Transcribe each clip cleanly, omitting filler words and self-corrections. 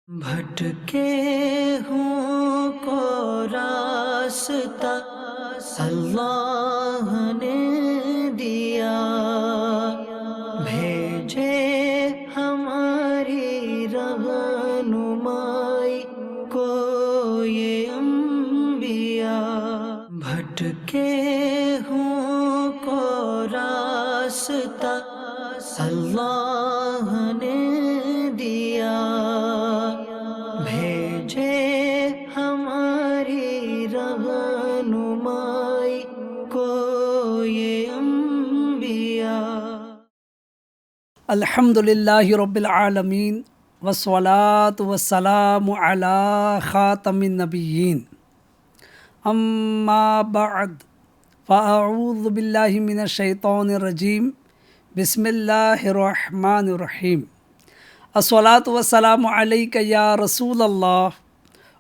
بھٹکے ہوں کو راستہ اللہ نے دیا، بھیجے ہماری رہنمائی کو یہ انبیاء۔ بھٹکے ہوں کو راستہ اللہ نے دیا، بھیجے ہماری رہنمائی کو یہ انبیاء۔ الحمدللہ رب العالمین والصلاة والسلام علی خاتم النبیین، اما بعد فاعوذ باللہ من الشیطان الرجیم، بسم اللہ الرحمن الرحیم۔ الصلاة والسلام علیک یا رسول اللہ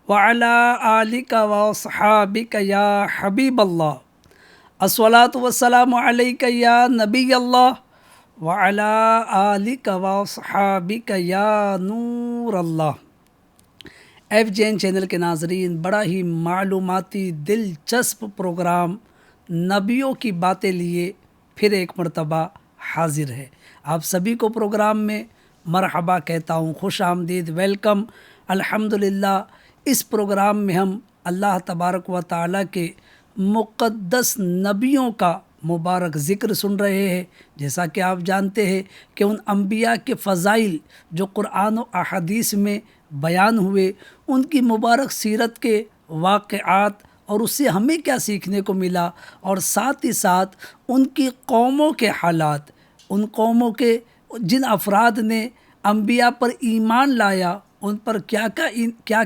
وعلی آلک واصحابک یا حبیب اللہ۔ الصلاة والسلام علیک یا نبی اللہ وعلی آلک واصحابک یا نور اللہ۔ ایف جے این چینل کے ناظرین، بڑا ہی معلوماتی دلچسپ پروگرام نبیوں کی باتیں لیے پھر ایک مرتبہ حاضر ہے۔ آپ سبھی کو پروگرام میں مرحبا کہتا ہوں، خوش آمدید، ویلکم۔ الحمدللہ اس پروگرام میں ہم اللہ تبارک و تعالیٰ کے مقدس نبیوں کا مبارک ذکر سن رہے ہیں۔ جیسا کہ آپ جانتے ہیں کہ ان انبیاء کے فضائل جو قرآن و احادیث میں بیان ہوئے، ان کی مبارک سیرت کے واقعات اور اس سے ہمیں کیا سیکھنے کو ملا، اور ساتھ ہی ساتھ ان کی قوموں کے حالات، ان قوموں کے جن افراد نے انبیاء پر ایمان لایا ان پر کیا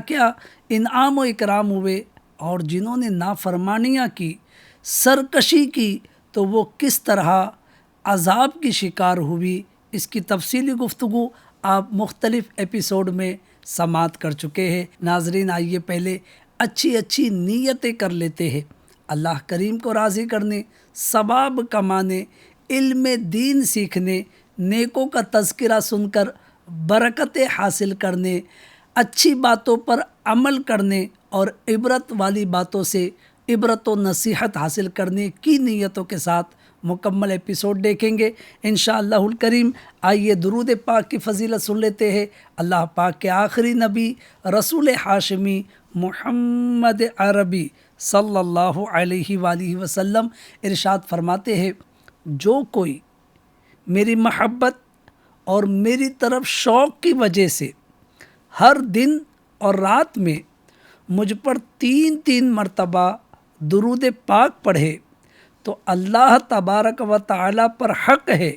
کیا انعام و اکرام ہوئے، اور جنہوں نے نافرمانیاں کی، سرکشی کی، تو وہ کس طرح عذاب کی شکار ہوئی۔ اس کی تفصیلی گفتگو آپ مختلف ایپیسوڈ میں سماعت کر چکے ہیں۔ ناظرین، آئیے پہلے اچھی نیتیں کر لیتے ہیں، اللہ کریم کو راضی کرنے، ثواب کمانے، علم دین سیکھنے، نیکوں کا تذکرہ سن کر برکتیں حاصل کرنے، اچھی باتوں پر عمل کرنے اور عبرت والی باتوں سے عبرت و نصیحت حاصل کرنے کی نیتوں کے ساتھ مکمل ایپیسوڈ دیکھیں گے انشاءاللہ الکریم۔ آئیے درود پاک کی فضیلت سن لیتے ہیں۔ اللہ پاک کے آخری نبی رسول ہاشمی محمد عربی صلی اللہ علیہ وآلہ وسلم ارشاد فرماتے ہیں، جو کوئی میری محبت اور میری طرف شوق کی وجہ سے ہر دن اور رات میں مجھ پر 3 مرتبہ درود پاک پڑھے تو اللہ تبارک و تعالیٰ پر حق ہے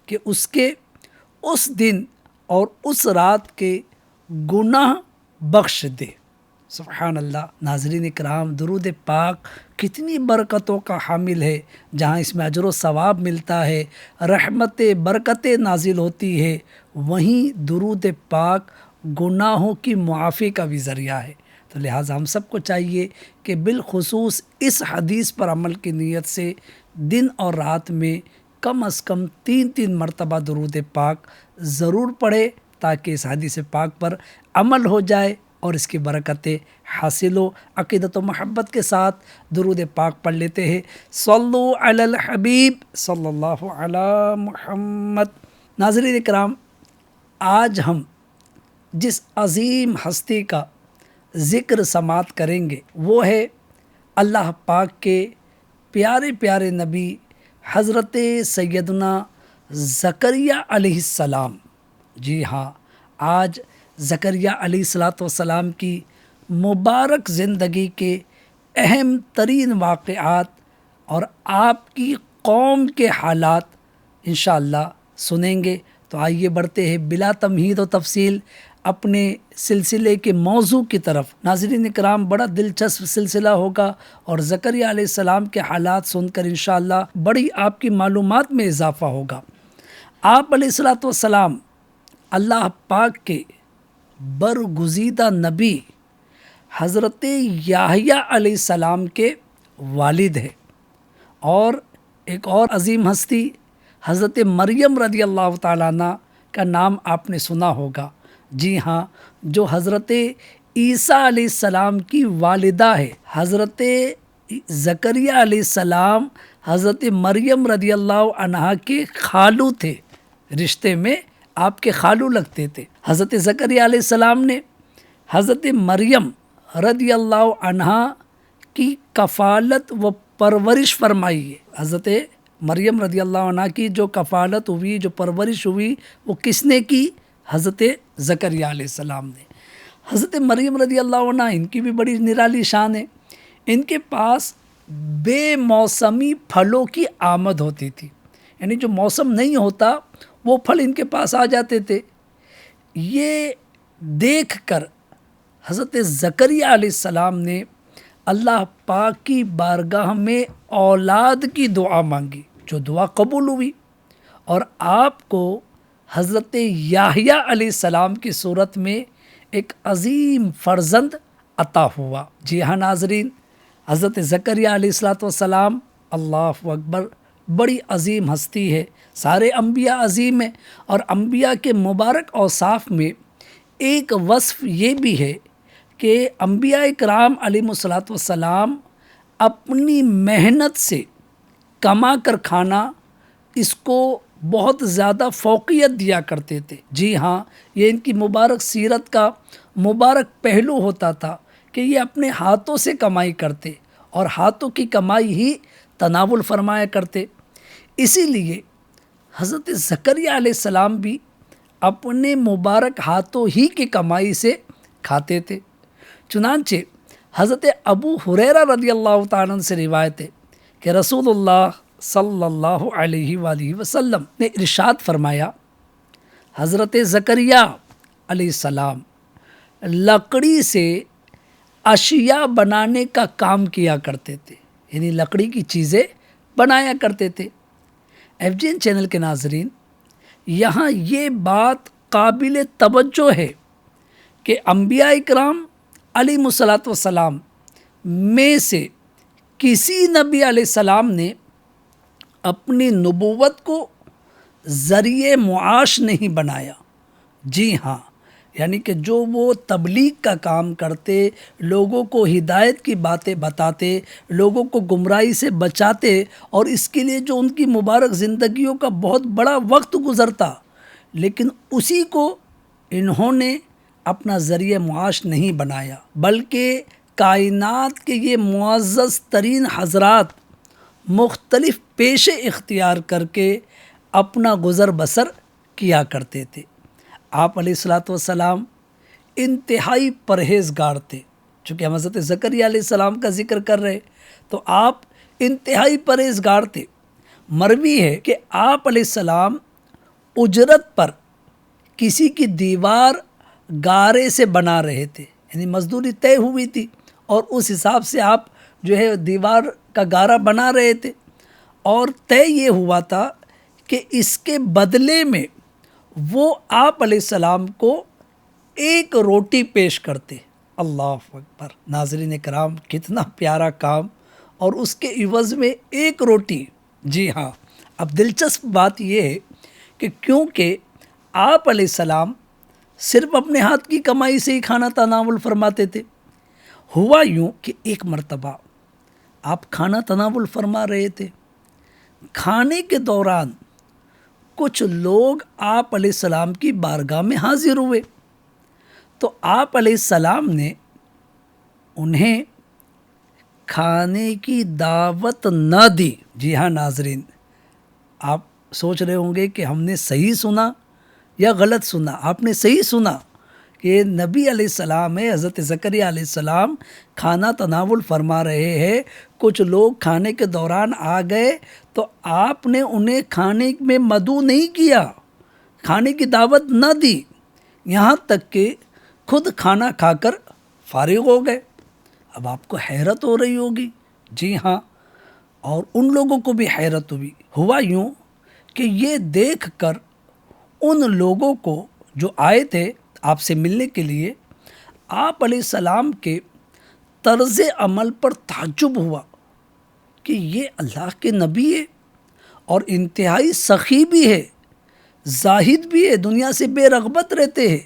کہ اس کے اس دن اور اس رات کے گناہ بخش دے۔ سبحان اللہ۔ ناظرین اکرام، درود پاک کتنی برکتوں کا حامل ہے۔ جہاں اس میں اجر و ثواب ملتا ہے، رحمتیں برکتیں نازل ہوتی ہے، وہیں درود پاک گناہوں کی معافی کا بھی ذریعہ ہے۔ تو لہٰذا ہم سب کو چاہیے کہ بالخصوص اس حدیث پر عمل کی نیت سے دن اور رات میں کم از کم 3 مرتبہ درود پاک ضرور پڑھے، تاکہ اس حدیث پاک پر عمل ہو جائے اور اس کی برکتیں حاصل ہو۔ عقیدت و محبت کے ساتھ درود پاک پڑھ لیتے ہیں۔ صلو علی الحبیب صلی اللہ علی محمد۔ ناظرین اکرام، آج ہم جس عظیم ہستی کا ذکر سماعت کریں گے وہ ہے اللہ پاک کے پیارے نبی حضرت سیدنا زکریا علیہ السلام۔ جی ہاں، آج زکریا علیہ السلام کی مبارک زندگی کے اہم ترین واقعات اور آپ کی قوم کے حالات انشاءاللہ سنیں گے۔ تو آئیے بڑھتے ہیں بلا تمہید و تفصیل اپنے سلسلے کے موضوع کی طرف۔ ناظرین اکرام، بڑا دلچسپ سلسلہ ہوگا اور زکریا علیہ السلام کے حالات سن کر انشاءاللہ بڑی آپ کی معلومات میں اضافہ ہوگا۔ آپ علیہ السلام اللہ پاک کے برگزیدہ نبی حضرت یحییٰ علیہ السلام کے والد ہیں، اور ایک اور عظیم ہستی حضرت مریم رضی اللہ تعالیٰ عنہ کا نام آپ نے سنا ہوگا، جی ہاں، جو حضرت عیسیٰ علیہ السلام کی والدہ ہے، حضرت زکریا علیہ السلام حضرت مریم رضی اللہ عنہا کے خالو تھے، رشتے میں آپ کے خالو لگتے تھے۔ حضرت زکریا علیہ السلام نے حضرت مریم رضی اللہ عنہا کی کفالت و پرورش فرمائی ہے۔ حضرت مریم رضی اللہ عنہ کی جو کفالت ہوئی، جو پرورش ہوئی، وہ کس نے کی؟ حضرت زکریا علیہ السلام نے۔ حضرت مریم رضی اللہ عنہ، ان کی بھی بڑی نرالی شان ہے۔ ان کے پاس بے موسمی پھلوں کی آمد ہوتی تھی، یعنی جو موسم نہیں ہوتا وہ پھل ان کے پاس آ جاتے تھے۔ یہ دیکھ کر حضرت زکریا علیہ السلام نے اللہ پاک کی بارگاہ میں اولاد کی دعا مانگی، جو دعا قبول ہوئی، اور آپ کو حضرت یحییٰ علیہ السلام کی صورت میں ایک عظیم فرزند عطا ہوا۔ جی ہاں ناظرین، حضرت زکریا علیہ السلام، اللہ اکبر، بڑی عظیم ہستی ہے۔ سارے انبیاء عظیم ہیں، اور انبیاء کے مبارک اوصاف میں ایک وصف یہ بھی ہے کہ انبیاء کرام علیہ السلام اپنی محنت سے کما کر کھانا، اس کو بہت زیادہ فوقیت دیا کرتے تھے۔ جی ہاں، یہ ان کی مبارک سیرت کا مبارک پہلو ہوتا تھا کہ یہ اپنے ہاتھوں سے کمائی کرتے، اور ہاتھوں کی کمائی ہی تناول فرمایا کرتے۔ اسی لیے حضرت زکریا علیہ السلام بھی اپنے مبارک ہاتھوں ہی کی کمائی سے کھاتے تھے۔ چنانچہ حضرت ابو ہریرہ رضی اللہ تعالیٰ عنہ سے روایت ہے کہ رسول اللہ صلی اللہ علیہ وآلہ وسلم نے ارشاد فرمایا، حضرت زکریا علیہ السلام لکڑی سے اشیاء بنانے کا کام کیا کرتے تھے، یعنی لکڑی کی چیزیں بنایا کرتے تھے۔ ایف جی این چینل کے ناظرین، یہاں یہ بات قابل توجہ ہے کہ انبیاء اکرام علیہ السلام میں سے کسی نبی علیہ السلام نے اپنی نبوت کو ذریعہ معاش نہیں بنایا۔ جی ہاں، یعنی کہ جو وہ تبلیغ کا کام کرتے، لوگوں کو ہدایت کی باتیں بتاتے، لوگوں کو گمراہی سے بچاتے، اور اس کے لیے جو ان کی مبارک زندگیوں کا بہت بڑا وقت گزرتا، لیکن اسی کو انہوں نے اپنا ذریعہ معاش نہیں بنایا، بلکہ کائنات کے یہ معزز ترین حضرات مختلف پیشے اختیار کر کے اپنا گزر بسر کیا کرتے تھے۔ آپ علیہ السلام انتہائی پرہیزگار تھے۔ چونکہ ہم حضرت زکریا علیہ السلام کا ذکر کر رہے تو آپ انتہائی پرہیزگار تھے۔ مروی ہے کہ آپ علیہ السلام اجرت پر کسی کی دیوار گارے سے بنا رہے تھے، یعنی مزدوری طے ہوئی تھی، اور اس حساب سے آپ جو ہے دیوار کا گارا بنا رہے تھے، اور طے یہ ہوا تھا کہ اس کے بدلے میں وہ آپ علیہ السلام کو ایک روٹی پیش کرتے۔ اللہ اکبر! ناظرین کرام، کتنا پیارا کام، اور اس کے عوض میں ایک روٹی۔ جی ہاں، اب دلچسپ بات یہ ہے کہ کیونکہ آپ علیہ السلام صرف اپنے ہاتھ کی کمائی سے ہی کھانا تناول فرماتے تھے، ہوا یوں کہ ایک مرتبہ آپ کھانا تناول فرما رہے تھے، کھانے کے دوران کچھ لوگ آپ علیہ السلام کی بارگاہ میں حاضر ہوئے، تو آپ علیہ السلام نے انہیں کھانے کی دعوت نہ دی۔ جی ہاں ناظرین، آپ سوچ رہے ہوں گے کہ ہم نے صحیح سنا یا غلط سنا۔ آپ نے صحیح سنا کہ نبی علیہ السلام ہے، حضرت زکریا علیہ السلام کھانا تناول فرما رہے ہیں، کچھ لوگ کھانے کے دوران آ گئے تو آپ نے انہیں کھانے میں مدعو نہیں کیا، کھانے کی دعوت نہ دی، یہاں تک کہ خود کھانا کھا کر فارغ ہو گئے۔ اب آپ کو حیرت ہو رہی ہوگی۔ جی ہاں، اور ان لوگوں کو بھی حیرت ہوئی۔ ہوا یوں کہ یہ دیکھ کر ان لوگوں کو جو آئے تھے آپ سے ملنے کے لیے، آپ علیہ السلام کے طرز عمل پر تعجب ہوا کہ یہ اللہ کے نبی ہے، اور انتہائی سخی بھی ہے، زاہد بھی ہے، دنیا سے بے رغبت رہتے ہیں،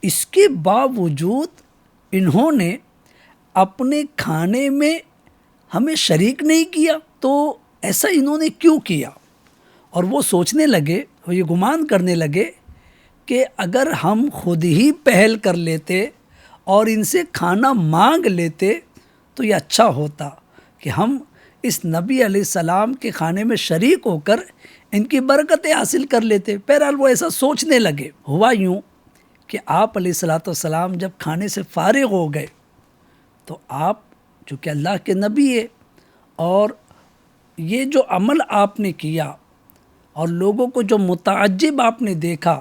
اس کے باوجود انہوں نے اپنے کھانے میں ہمیں شریک نہیں کیا، تو ایسا انہوں نے کیوں کیا؟ اور وہ سوچنے لگے، وہ یہ گمان کرنے لگے کہ اگر ہم خود ہی پہل کر لیتے اور ان سے کھانا مانگ لیتے تو یہ اچھا ہوتا کہ ہم اس نبی علیہ السلام کے کھانے میں شریک ہو کر ان کی برکتیں حاصل کر لیتے۔ بہرحال وہ ایسا سوچنے لگے۔ ہوا یوں کہ آپ علیہ السلام جب کھانے سے فارغ ہو گئے تو آپ چونکہ اللہ کے نبی ہے، اور یہ جو عمل آپ نے کیا اور لوگوں کو جو متعجب آپ نے دیکھا،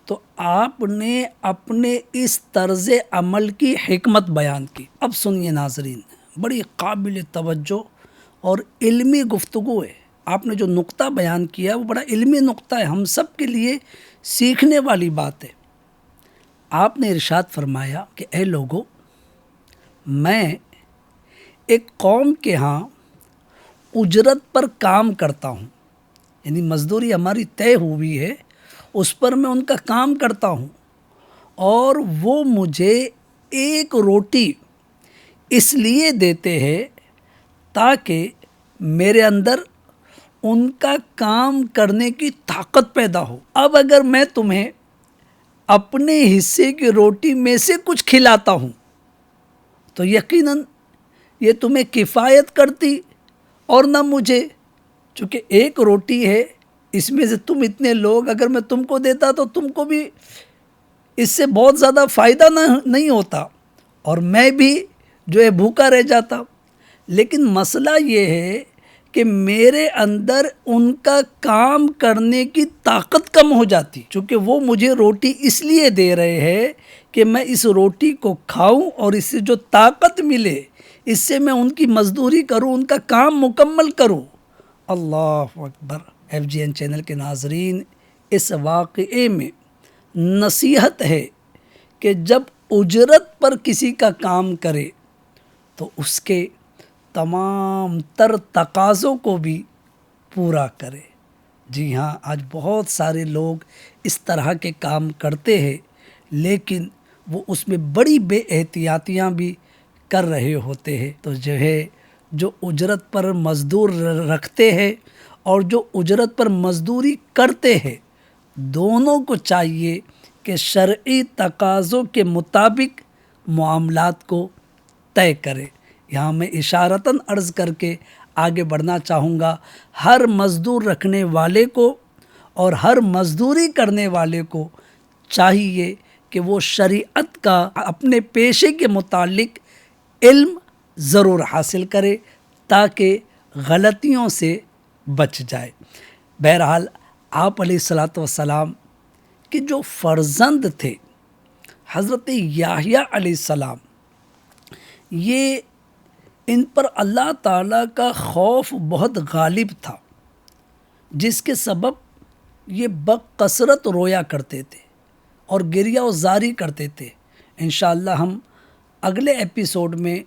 تو آپ نے اپنے اس طرز عمل کی حکمت بیان کی۔ اب سنیے ناظرین، بڑی قابل توجہ اور علمی گفتگو ہے۔ آپ نے جو نقطہ بیان کیا وہ بڑا علمی نقطہ ہے، ہم سب کے لیے سیکھنے والی بات ہے۔ آپ نے ارشاد فرمایا کہ اے لوگو، میں ایک قوم کے ہاں اجرت پر کام کرتا ہوں، یعنی مزدوری ہماری طے ہوئی ہے، اس پر میں ان کا کام کرتا ہوں، اور وہ مجھے ایک روٹی اس لیے دیتے ہیں تاکہ میرے اندر ان کا کام کرنے کی طاقت پیدا ہو۔ اب اگر میں تمہیں اپنے حصے کی روٹی میں سے کچھ کھلاتا ہوں تو یقیناً یہ تمہیں کفایت کرتی اور نہ مجھے، چونکہ ایک روٹی ہے، اس میں سے تم اتنے لوگ، اگر میں تم کو دیتا تو تم کو بھی اس سے بہت زیادہ فائدہ نہیں ہوتا، اور میں بھی جو ہے بھوکا رہ جاتا۔ لیکن مسئلہ یہ ہے کہ میرے اندر ان کا کام کرنے کی طاقت کم ہو جاتی، چونکہ وہ مجھے روٹی اس لیے دے رہے ہیں کہ میں اس روٹی کو کھاؤں اور اس سے جو طاقت ملے اس سے میں ان کی مزدوری کروں، ان کا کام مکمل کروں۔ اللہ اکبر۔ FGN چینل کے ناظرین، اس واقعے میں نصیحت ہے کہ جب اجرت پر کسی کا کام کرے تو اس کے تمام تر تقاضوں کو بھی پورا کرے۔ جی ہاں، آج بہت سارے لوگ اس طرح کے کام کرتے ہیں، لیکن وہ اس میں بڑی بے احتیاطیاں بھی کر رہے ہوتے ہیں۔ تو جو ہے، جو اجرت پر مزدور رکھتے ہیں اور جو اجرت پر مزدوری کرتے ہیں، دونوں کو چاہیے کہ شرعی تقاضوں کے مطابق معاملات کو طے کرے۔ یہاں میں اشارتاً عرض کر کے آگے بڑھنا چاہوں گا، ہر مزدور رکھنے والے کو اور ہر مزدوری کرنے والے کو چاہیے کہ وہ شریعت کا اپنے پیشے کے متعلق علم ضرور حاصل کرے تاکہ غلطیوں سے بچ جائے۔ بہرحال آپ علیہ السلام کے جو فرزند تھے حضرت یحییٰ علیہ السلام، یہ ان پر اللہ تعالیٰ کا خوف بہت غالب تھا، جس کے سبب یہ بکثرت رویا کرتے تھے اور گریہ و زاری کرتے تھے۔ انشاءاللہ ہم اگلے ایپیسوڈ میں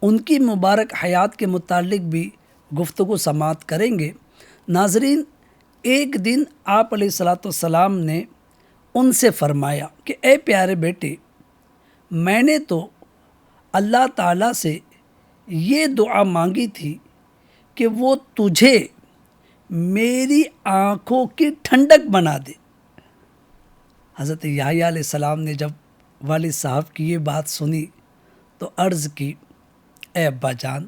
ان کی مبارک حیات کے متعلق بھی گفتگو سماعت کریں گے۔ ناظرین، ایک دن آپ علیہ السلام نے ان سے فرمایا کہ اے پیارے بیٹے، میں نے تو اللہ تعالیٰ سے یہ دعا مانگی تھی کہ وہ تجھے میری آنکھوں کی ٹھنڈک بنا دے۔ حضرت یحییٰ علیہ السلام نے جب والد صاحب کی یہ بات سنی تو عرض کی، اے ابا جان،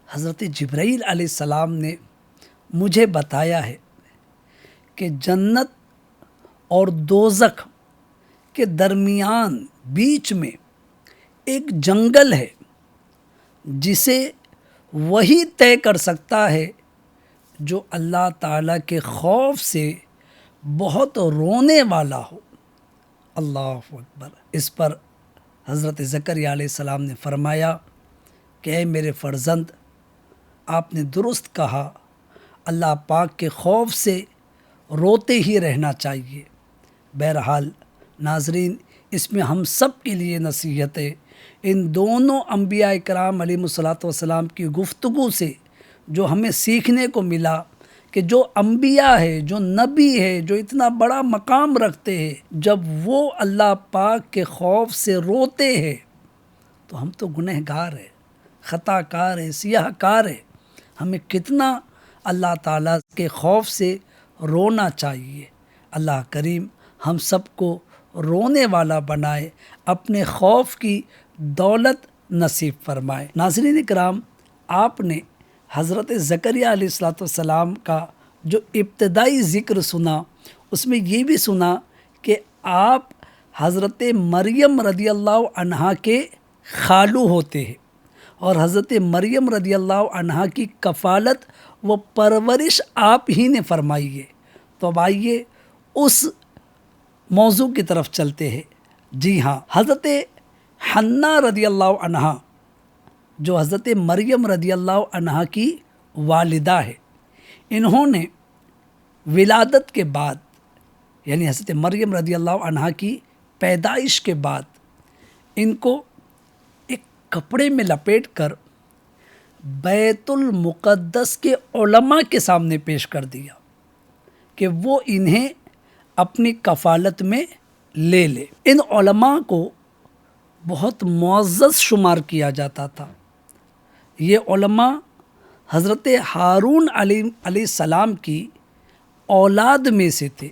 حضرت جبرائیل علیہ السلام نے مجھے بتایا ہے کہ جنت اور دوزخ کے درمیان بیچ میں ایک جنگل ہے جسے وہی طے کر سکتا ہے جو اللہ تعالیٰ کے خوف سے بہت رونے والا ہو۔ اللہ اکبر۔ اس پر حضرت زکریا علیہ السلام نے فرمایا کہ اے میرے فرزند، آپ نے درست کہا، اللہ پاک کے خوف سے روتے ہی رہنا چاہیے۔ بہرحال ناظرین، اس میں ہم سب کے لیے نصیحت ہے، ان دونوں انبیاء کرام علیہ الصلوۃ والسلام کی گفتگو سے جو ہمیں سیکھنے کو ملا کہ جو انبیاء ہے، جو نبی ہے، جو اتنا بڑا مقام رکھتے ہیں، جب وہ اللہ پاک کے خوف سے روتے ہیں تو ہم تو گنہگار ہیں، خطا کار ہیں، سیاہ کار ہیں، ہمیں کتنا اللہ تعالیٰ کے خوف سے رونا چاہیے۔ اللہ کریم ہم سب کو رونے والا بنائے، اپنے خوف کی دولت نصیب فرمائے۔ ناظرین کرام، آپ نے حضرت زکریا علیہ السلام کا جو ابتدائی ذکر سنا، اس میں یہ بھی سنا کہ آپ حضرت مریم رضی اللہ عنہا کے خالو ہوتے ہیں، اور حضرت مریم رضی اللہ عنہا کی کفالت و پرورش آپ ہی نے فرمائی ہے۔ تو اب آئیے اس موضوع کی طرف چلتے ہیں۔ جی ہاں، حضرت حنہ رضی اللہ عنہا جو حضرت مریم رضی اللہ عنہا کی والدہ ہے، انہوں نے ولادت کے بعد، یعنی حضرت مریم رضی اللہ عنہا کی پیدائش کے بعد، ان کو ایک کپڑے میں لپیٹ کر بیت المقدس کے علماء کے سامنے پیش کر دیا کہ وہ انہیں اپنی کفالت میں لے لے۔ ان علماء کو بہت معزز شمار کیا جاتا تھا۔ یہ علماء حضرت ہارون علیہ السلام کی اولاد میں سے تھے،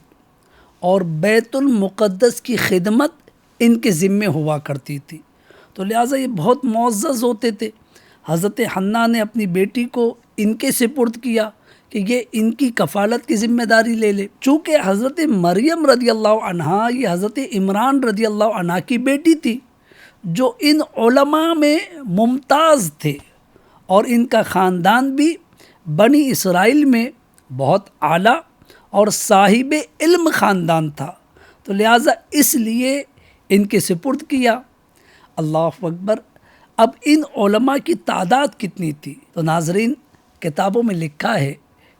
اور بیت المقدس کی خدمت ان کے ذمے ہوا کرتی تھی، تو لہٰذا یہ بہت معزز ہوتے تھے۔ حضرت حنہ نے اپنی بیٹی کو ان کے سپرد کیا کہ یہ ان کی کفالت کی ذمہ داری لے لے۔ چونکہ حضرت مریم رضی اللہ عنہا یہ حضرت عمران رضی اللہ عنہ کی بیٹی تھی، جو ان علماء میں ممتاز تھے، اور ان کا خاندان بھی بنی اسرائیل میں بہت اعلیٰ اور صاحب علم خاندان تھا، تو لہٰذا اس لیے ان کے سپرد کیا۔ اللہ اکبر۔ اب ان علماء کی تعداد کتنی تھی؟ تو ناظرین، کتابوں میں لکھا ہے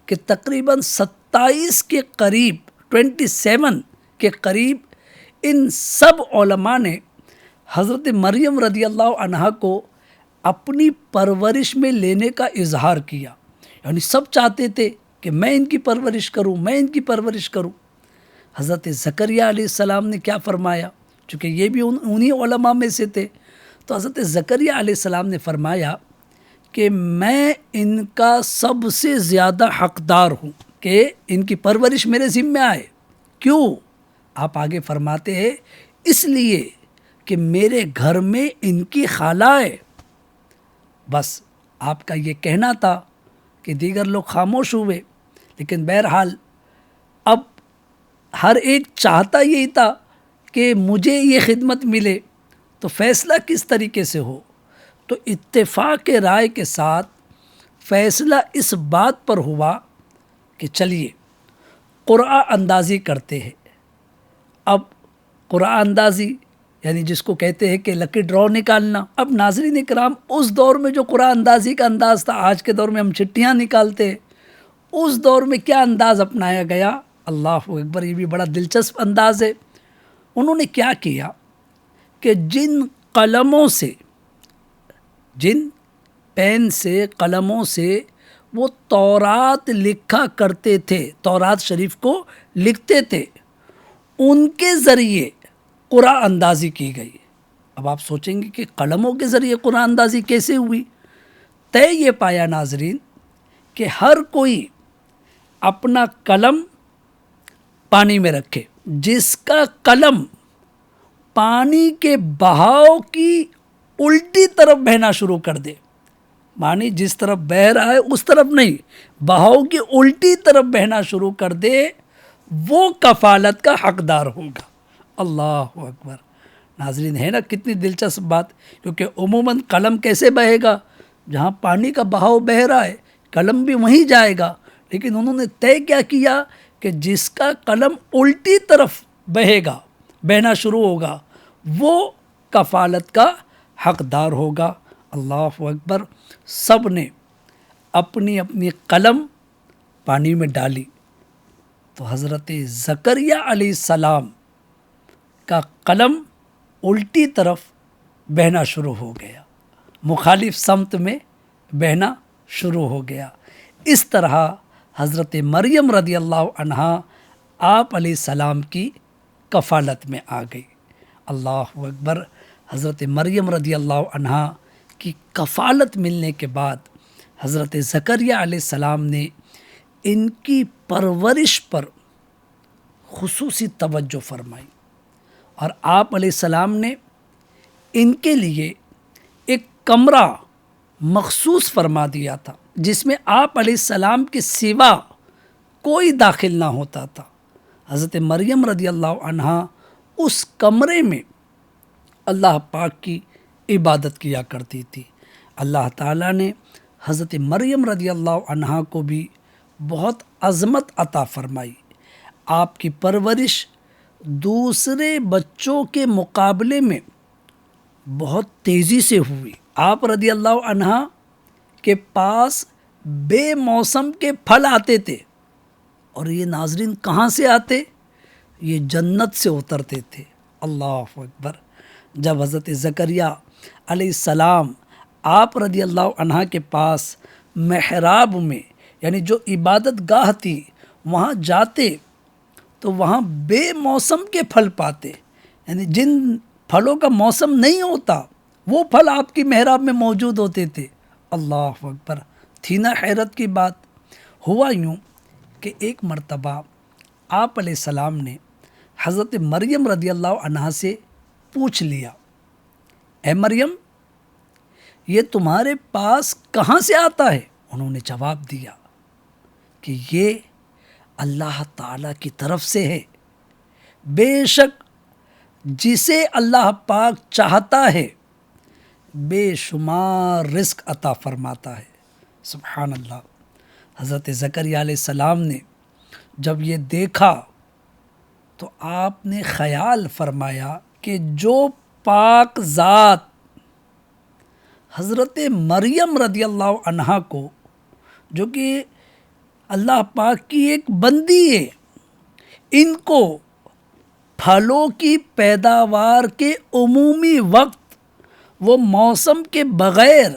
کہ تقریباً 27 کے قریب 27 کے قریب ان سب علماء نے حضرت مریم رضی اللہ عنہا کو اپنی پرورش میں لینے کا اظہار کیا، یعنی سب چاہتے تھے کہ میں ان کی پرورش کروں، میں ان کی پرورش کروں۔ حضرت زکریا علیہ السلام نے کیا فرمایا؟ چونکہ یہ بھی انہی علماء میں سے تھے، تو حضرت زکریا علیہ السلام نے فرمایا کہ میں ان کا سب سے زیادہ حقدار ہوں کہ ان کی پرورش میرے ذمہ آئے۔ کیوں؟ آپ آگے فرماتے ہیں، اس لیے کہ میرے گھر میں ان کی خالہ ہے۔ بس آپ کا یہ کہنا تھا کہ دیگر لوگ خاموش ہوئے، لیکن بہرحال اب ہر ایک چاہتا یہی تھا کہ مجھے یہ خدمت ملے، تو فیصلہ کس طریقے سے ہو؟ تو اتفاق رائے کے ساتھ فیصلہ اس بات پر ہوا کہ چلیے قرعہ اندازی کرتے ہیں۔ اب قرعہ اندازی یعنی جس کو کہتے ہیں کہ لکی ڈرا نکالنا۔ اب ناظرین کرام، اس دور میں جو قرعہ اندازی کا انداز تھا، آج کے دور میں ہم چٹھیاں نکالتے ہیں، اس دور میں کیا انداز اپنایا گیا؟ اللہ اکبر، یہ بھی بڑا دلچسپ انداز ہے۔ انہوں نے کیا کیا کہ جن قلموں سے، جن پین سے، قلموں سے وہ تورات لکھا کرتے تھے، تورات شریف کو لکھتے تھے، ان کے ذریعے قرعہ اندازی کی گئی۔ اب آپ سوچیں گے کہ قلموں کے ذریعے قرعہ اندازی کیسے ہوئی؟ طے یہ پایا ناظرین کہ ہر کوئی اپنا قلم پانی میں رکھے، جس کا قلم پانی کے بہاؤ کی الٹی طرف بہنا شروع کر دے، پانی جس طرف بہہ رہا ہے اس طرف نہیں، بہاؤ کی الٹی طرف بہنا شروع کر دے، وہ کفالت کا حقدار ہوگا۔ اللہ اکبر۔ ناظرین، ہے نا کتنی دلچسپ بات؟ کیونکہ عموماً قلم کیسے بہے گا؟ جہاں پانی کا بہاؤ بہہ رہا ہے قلم بھی وہیں جائے گا، لیکن انہوں نے طے کیا کیا کہ جس کا قلم الٹی طرف بہے گا، بہنا شروع ہوگا، وہ کفالت کا حقدار ہوگا۔ اللہ اکبر۔ سب نے اپنی اپنی قلم پانی میں ڈالی، تو حضرت زکریا علیہ السلام کا قلم الٹی طرف بہنا شروع ہو گیا، مخالف سمت میں بہنا شروع ہو گیا۔ اس طرح حضرت مریم رضی اللہ عنہا آپ علیہ السلام کی کفالت میں آ گئی۔ اللہ اکبر۔ حضرت مریم رضی اللہ عنہا کی کفالت ملنے کے بعد حضرت زکریا علیہ السلام نے ان کی پرورش پر خصوصی توجہ فرمائی، اور آپ علیہ السلام نے ان کے لیے ایک کمرہ مخصوص فرما دیا تھا جس میں آپ علیہ السلام کے سوا کوئی داخل نہ ہوتا تھا۔ حضرت مریم رضی اللہ عنہا اس کمرے میں اللہ پاک کی عبادت کیا کرتی تھی۔ اللہ تعالیٰ نے حضرت مریم رضی اللہ عنہا کو بھی بہت عظمت عطا فرمائی۔ آپ کی پرورش دوسرے بچوں کے مقابلے میں بہت تیزی سے ہوئی۔ آپ رضی اللہ عنہا کے پاس بے موسم کے پھل آتے تھے، اور یہ ناظرین کہاں سے آتے؟ یہ جنت سے اترتے تھے۔ اللہ اکبر۔ جب حضرت زکریا علیہ السلام آپ رضی اللہ عنہ کے پاس محراب میں، یعنی جو عبادت گاہ تھی، وہاں جاتے تو وہاں بے موسم کے پھل پاتے، یعنی جن پھلوں کا موسم نہیں ہوتا وہ پھل آپ کی محراب میں موجود ہوتے تھے۔ اللہ اکبر۔ تھی نا حیرت کی بات۔ ہوا یوں کہ ایک مرتبہ آپ علیہ السلام نے حضرت مریم رضی اللہ عنہا سے پوچھ لیا، اے مریم، یہ تمہارے پاس کہاں سے آتا ہے؟ انہوں نے جواب دیا کہ یہ اللہ تعالیٰ کی طرف سے ہے، بے شک جسے اللہ پاک چاہتا ہے بے شمار رزق عطا فرماتا ہے۔ سبحان اللہ۔ حضرت زکریا علیہ السلام نے جب یہ دیکھا تو آپ نے خیال فرمایا کہ جو پاک ذات حضرت مریم رضی اللہ عنہا کو، جو کہ اللہ پاک کی ایک بندی ہے، ان کو پھلوں کی پیداوار کے عمومی وقت وہ موسم کے بغیر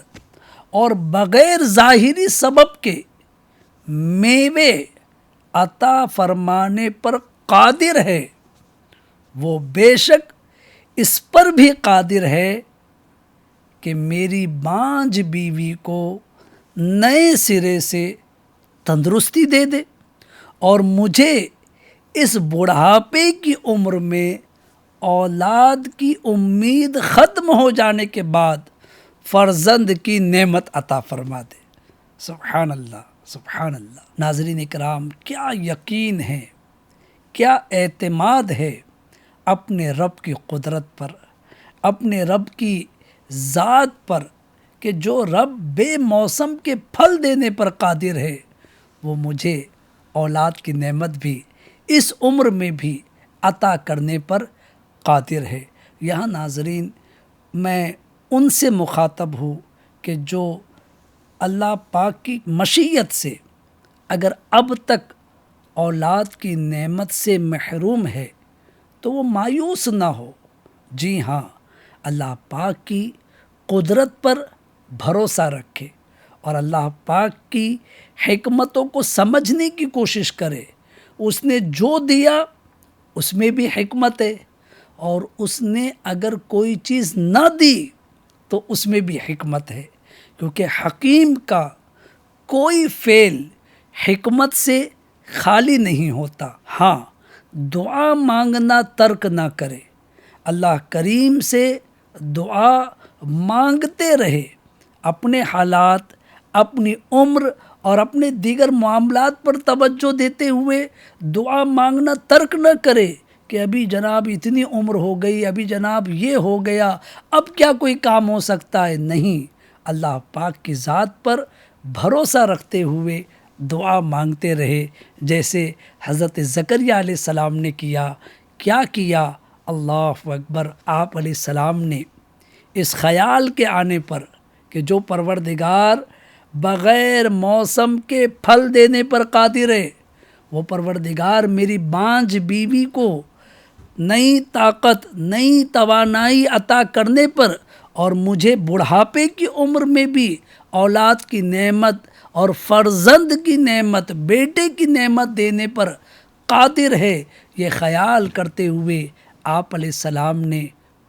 اور بغیر ظاہری سبب کے میوے عطا فرمانے پر قادر ہے، وہ بے شک اس پر بھی قادر ہے کہ میری بانجھ بیوی کو نئے سرے سے تندرستی دے دے، اور مجھے اس بڑھاپے کی عمر میں اولاد کی امید ختم ہو جانے کے بعد فرزند کی نعمت عطا فرما دے۔ سبحان اللہ، سبحان اللہ۔ ناظرین اکرام، کیا یقین ہے، کیا اعتماد ہے اپنے رب کی قدرت پر، اپنے رب کی ذات پر، کہ جو رب بے موسم کے پھل دینے پر قادر ہے، وہ مجھے اولاد کی نعمت بھی اس عمر میں بھی عطا کرنے پر قادر ہے۔ یہاں ناظرین میں ان سے مخاطب ہوں کہ جو اللہ پاک کی مشیت سے اگر اب تک اولاد کی نعمت سے محروم ہے تو وہ مایوس نہ ہو۔ جی ہاں، اللہ پاک کی قدرت پر بھروسہ رکھے اور اللہ پاک کی حکمتوں کو سمجھنے کی کوشش کرے۔ اس نے جو دیا اس میں بھی حکمت ہے، اور اس نے اگر کوئی چیز نہ دی تو اس میں بھی حکمت ہے، کیونکہ حکیم کا کوئی فعل حکمت سے خالی نہیں ہوتا۔ ہاں، دعا مانگنا ترک نہ کرے، اللہ کریم سے دعا مانگتے رہے، اپنے حالات، اپنی عمر اور اپنے دیگر معاملات پر توجہ دیتے ہوئے دعا مانگنا ترک نہ کرے کہ ابھی جناب اتنی عمر ہو گئی، ابھی جناب یہ ہو گیا، اب کیا کوئی کام ہو سکتا ہے؟ نہیں، اللہ پاک کی ذات پر بھروسہ رکھتے ہوئے دعا مانگتے رہے، جیسے حضرت زکریا علیہ السلام نے کیا۔ کیا کیا؟ اللہ اکبر۔ آپ علیہ السلام نے اس خیال کے آنے پر کہ جو پروردگار بغیر موسم کے پھل دینے پر قادر ہے، وہ پروردگار میری بانجھ بیوی کو نئی طاقت، نئی توانائی عطا کرنے پر اور مجھے بڑھاپے کی عمر میں بھی اولاد کی نعمت اور فرزند کی نعمت، بیٹے کی نعمت دینے پر قادر ہے، یہ خیال کرتے ہوئے آپ علیہ السلام نے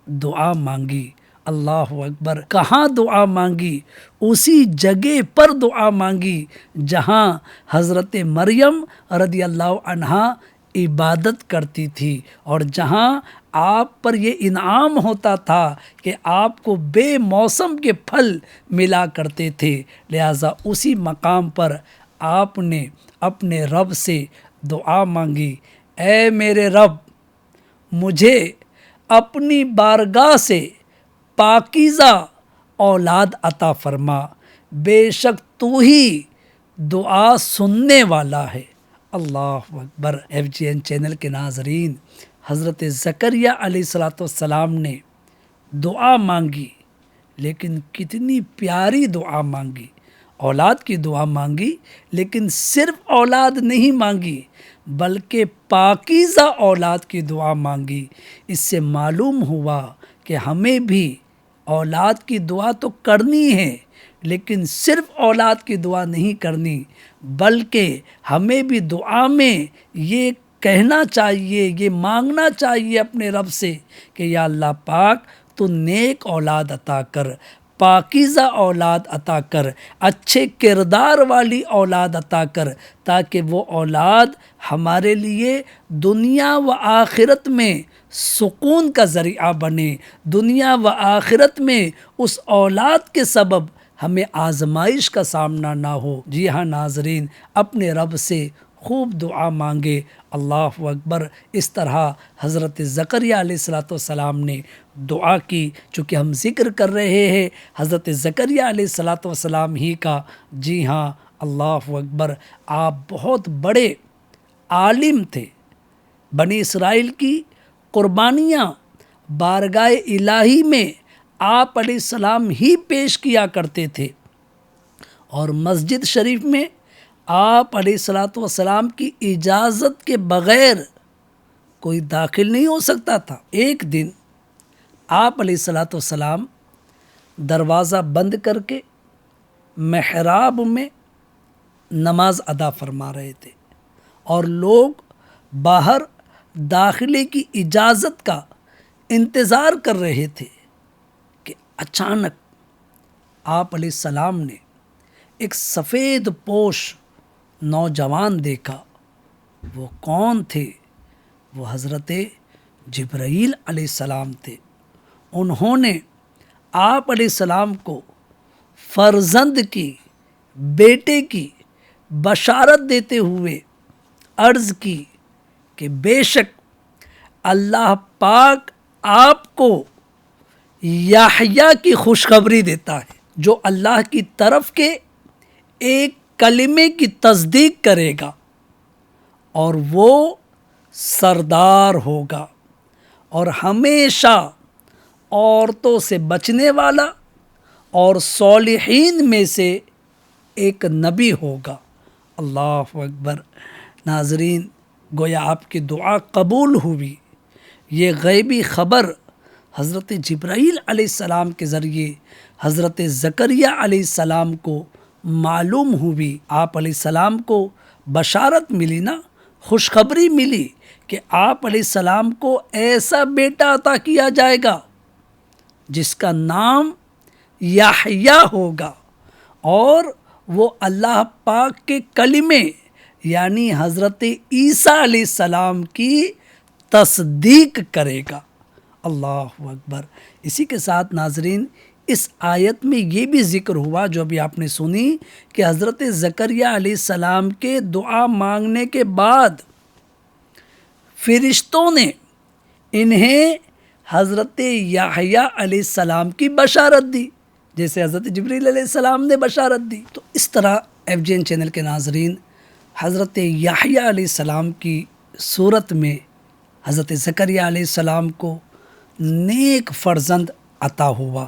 دعا مانگی۔ اللہ اکبر! کہاں دعا مانگی؟ اسی جگہ پر دعا مانگی جہاں حضرت مریم رضی اللہ عنہا عبادت کرتی تھی، اور جہاں آپ پر یہ انعام ہوتا تھا کہ آپ کو بے موسم کے پھل ملا کرتے تھے، لہٰذا اسی مقام پر آپ نے اپنے رب سے دعا مانگی، اے میرے رب، مجھے اپنی بارگاہ سے پاکیزہ اولاد عطا فرما، بے شک تو ہی دعا سننے والا ہے۔ اللہ اکبر! FGN چینل کے ناظرین، حضرت زکریا علیہ السلام نے دعا مانگی، لیکن کتنی پیاری دعا مانگی۔ اولاد کی دعا مانگی، لیکن صرف اولاد نہیں مانگی بلکہ پاکیزہ اولاد کی دعا مانگی۔ اس سے معلوم ہوا کہ ہمیں بھی اولاد کی دعا تو کرنی ہے، لیکن صرف اولاد کی دعا نہیں کرنی، بلکہ ہمیں بھی دعا میں یہ کہنا چاہیے، یہ مانگنا چاہیے اپنے رب سے کہ یا اللہ پاک تو نیک اولاد عطا کر، پاکیزہ اولاد عطا کر، اچھے کردار والی اولاد عطا کر، تاکہ وہ اولاد ہمارے لیے دنیا و آخرت میں سکون کا ذریعہ بنے، دنیا و آخرت میں اس اولاد کے سبب ہمیں آزمائش کا سامنا نہ ہو۔ جی ہاں ناظرین، اپنے رب سے خوب دعا مانگے۔ اللہ اکبر! اس طرح حضرت زکریا علیہ السلام نے دعا کی۔ چونکہ ہم ذکر کر رہے ہیں حضرت زکریا علیہ السلام ہی کا، جی ہاں، اللہ اکبر! آپ بہت بڑے عالم تھے۔ بنی اسرائیل کی قربانیاں بارگاہ الہی میں آپ علیہ السلام ہی پیش کیا کرتے تھے، اور مسجد شریف میں آپ علیہ السلام کی اجازت کے بغیر کوئی داخل نہیں ہو سکتا تھا۔ ایک دن آپ علیہ السلام دروازہ بند کر کے محراب میں نماز ادا فرما رہے تھے، اور لوگ باہر داخلے کی اجازت کا انتظار کر رہے تھے کہ اچانک آپ علیہ السلام نے ایک سفید پوش نوجوان دیکھا۔ وہ کون تھے؟ وہ حضرت جبرائیل علیہ السلام تھے۔ انہوں نے آپ علیہ السلام کو فرزند کی، بیٹے کی بشارت دیتے ہوئے عرض کی کہ بے شک اللہ پاک آپ کو یحییٰ کی خوشخبری دیتا ہے، جو اللہ کی طرف کے ایک کلمے کی تصدیق کرے گا، اور وہ سردار ہوگا، اور ہمیشہ عورتوں سے بچنے والا، اور صالحین میں سے ایک نبی ہوگا۔ اللہ اکبر! ناظرین، گویا آپ کی دعا قبول ہوئی۔ یہ غیبی خبر حضرت جبرائیل علیہ السلام کے ذریعے حضرت زکریا علیہ السلام کو معلوم ہوئی۔ آپ علیہ السلام کو بشارت ملی نا، خوشخبری ملی کہ آپ علیہ السلام کو ایسا بیٹا عطا کیا جائے گا جس کا نام یحییٰ ہوگا، اور وہ اللہ پاک کے کلمے یعنی حضرت عیسیٰ علیہ السلام کی تصدیق کرے گا۔ اللہ اکبر! اسی کے ساتھ ناظرین، اس آیت میں یہ بھی ذکر ہوا جو ابھی آپ نے سنی کہ حضرت زکریا علیہ السلام کے دعا مانگنے کے بعد فرشتوں نے انہیں حضرت یحییٰ علیہ السلام کی بشارت دی، جیسے حضرت جبرائیل علیہ السلام نے بشارت دی۔ تو اس طرح FGN چینل کے ناظرین، حضرت یحییٰ علیہ السلام کی صورت میں حضرت زکریا علیہ السلام کو نیک فرزند عطا ہوا۔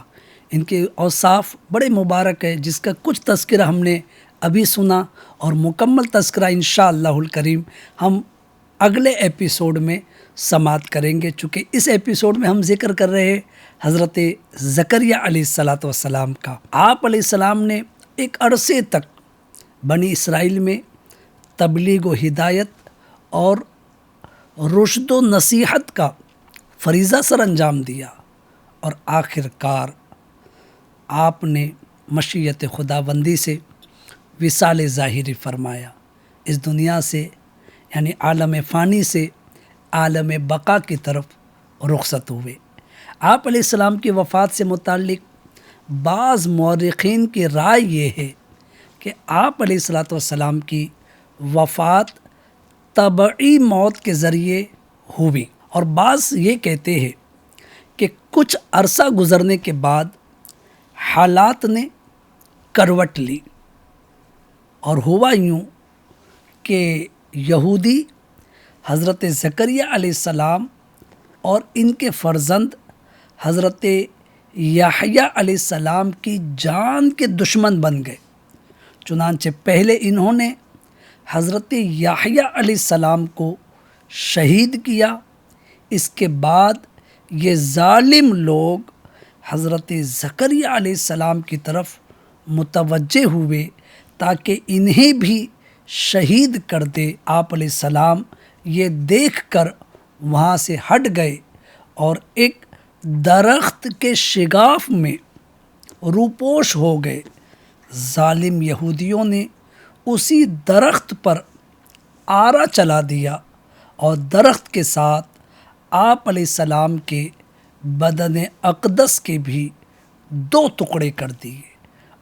ان کے اوصاف بڑے مبارک ہے، جس کا کچھ تذکرہ ہم نے ابھی سنا، اور مکمل تذکرہ انشاءاللہ الکریم ہم اگلے ایپیسوڈ میں سماعت کریں گے، چونکہ اس ایپیسوڈ میں ہم ذکر کر رہے ہیں حضرت زکریا علیہ السلام کا۔ آپ علیہ السلام نے ایک عرصے تک بنی اسرائیل میں تبلیغ و ہدایت اور رشد و نصیحت کا فریضہ سر انجام دیا، اور آخر کار آپ نے مشیت خداوندی سے وصال ظاہری فرمایا، اس دنیا سے یعنی عالم فانی سے عالم بقا کی طرف رخصت ہوئے۔ آپ علیہ السلام کی وفات سے متعلق بعض مورخین کی رائے یہ ہے کہ آپ علیہ السلام کی وفات طبعی موت کے ذریعے ہوئی، اور بعض یہ کہتے ہیں کہ کچھ عرصہ گزرنے کے بعد حالات نے کروٹ لی، اور ہوا یوں کہ یہودی حضرت زکریا علیہ السلام اور ان کے فرزند حضرت یحییٰ علیہ السلام کی جان کے دشمن بن گئے۔ چنانچہ پہلے انہوں نے حضرت یحییٰ علیہ السلام کو شہید کیا، اس کے بعد یہ ظالم لوگ حضرت زکریا علیہ السلام کی طرف متوجہ ہوئے تاکہ انہیں بھی شہید کر دے۔ آپ علیہ السلام یہ دیکھ کر وہاں سے ہٹ گئے اور ایک درخت کے شگاف میں روپوش ہو گئے۔ ظالم یہودیوں نے اسی درخت پر آرا چلا دیا اور درخت کے ساتھ آپ علیہ السلام کے بدن اقدس کے بھی 2 ٹکڑے کر دیے۔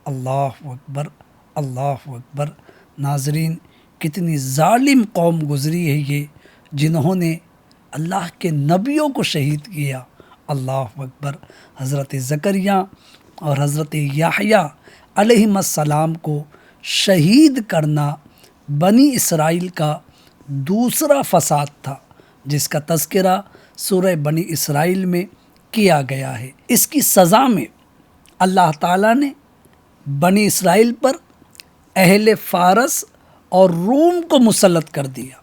اللہ اکبر، اللہ اکبر۔ ناظرین، کتنی ظالم قوم گزری ہے یہ، جنہوں نے اللہ کے نبیوں کو شہید کیا۔ اللہ اکبر۔ حضرت زکریا اور حضرت یحییٰ علیہ السلام کو شہید کرنا بنی اسرائیل کا دوسرا فساد تھا، جس کا تذکرہ سورہ بنی اسرائیل میں کیا گیا ہے۔ اس کی سزا میں اللہ تعالیٰ نے بنی اسرائیل پر اہل فارس اور روم کو مسلط کر دیا،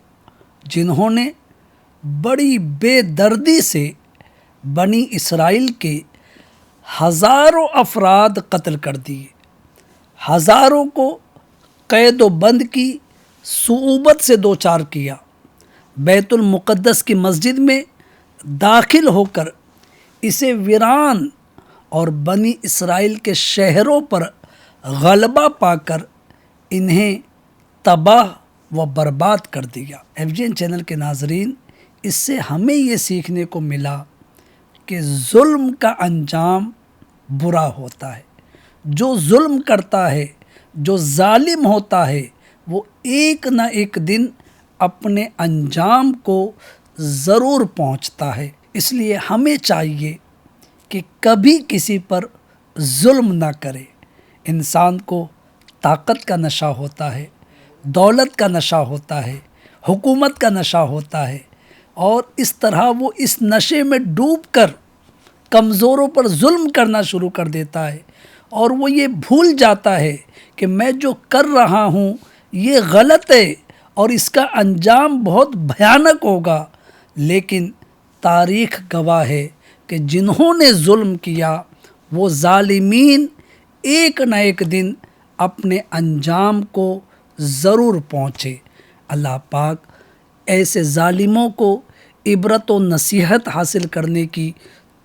جنہوں نے بڑی بے دردی سے بنی اسرائیل کے ہزاروں افراد قتل کر دیے، ہزاروں کو قید و بند کی صعوبت سے دوچار کیا، بیت المقدس کی مسجد میں داخل ہو کر اسے ویران اور بنی اسرائیل کے شہروں پر غلبہ پا کر انہیں تباہ و برباد کر دیا۔ FGN چینل کے ناظرین، اس سے ہمیں یہ سیکھنے کو ملا کہ ظلم کا انجام برا ہوتا ہے۔ جو ظلم کرتا ہے، جو ظالم ہوتا ہے، وہ ایک نہ ایک دن اپنے انجام کو ضرور پہنچتا ہے۔ اس لیے ہمیں چاہیے کہ کبھی کسی پر ظلم نہ کرے۔ انسان کو طاقت کا نشہ ہوتا ہے، دولت کا نشہ ہوتا ہے، حکومت کا نشہ ہوتا ہے، اور اس طرح وہ اس نشے میں ڈوب کر کمزوروں پر ظلم کرنا شروع کر دیتا ہے، اور وہ یہ بھول جاتا ہے کہ میں جو کر رہا ہوں یہ غلط ہے اور اس کا انجام بہت بھیانک ہوگا۔ لیکن تاریخ گواہ ہے کہ جنہوں نے ظلم کیا وہ ظالمین ایک نہ ایک دن اپنے انجام کو ضرور پہنچے۔ اللہ پاک ایسے ظالموں کو عبرت و نصیحت حاصل کرنے کی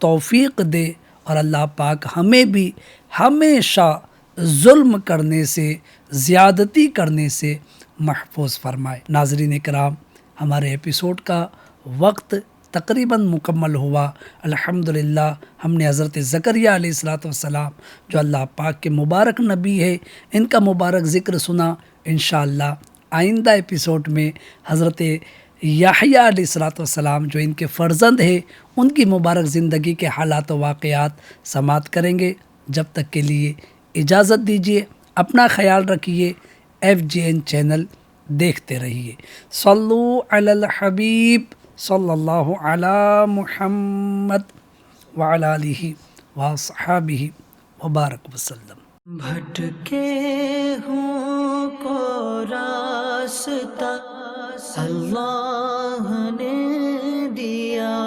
توفیق دے، اور اللہ پاک ہمیں بھی ہمیشہ ظلم کرنے سے، زیادتی کرنے سے محفوظ فرمائے۔ ناظرین کرام، ہمارے ایپیسوڈ کا وقت تقریباً مکمل ہوا۔ الحمدللہ ہم نے حضرت زکریا علیہ السلام جو اللہ پاک کے مبارک نبی ہے، ان کا مبارک ذکر سنا۔ انشاءاللہ آئندہ ایپیسوڈ میں حضرت یحییٰ علیہ السلام جو ان کے فرزند ہیں، ان کی مبارک زندگی کے حالات و واقعات سماعت کریں گے۔ جب تک کے لیے اجازت دیجیے، اپنا خیال رکھیے، FGN چینل دیکھتے رہیے۔ صلو علی الحبیب صلی اللہ علی محمد وعلی آلہ وصحبہ وبارک وسلم۔ بھٹکے ہوں کو راستہ اللہ نے دیا،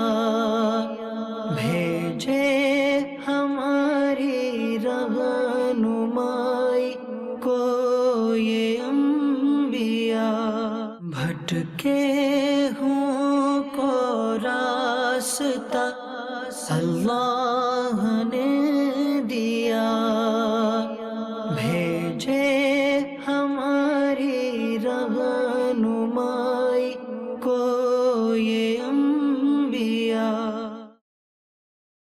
بھیجے ہماری رہنمائی کے ہوں کو راستہ اللہ نے دیا، بھیجے ہماری رہنمائی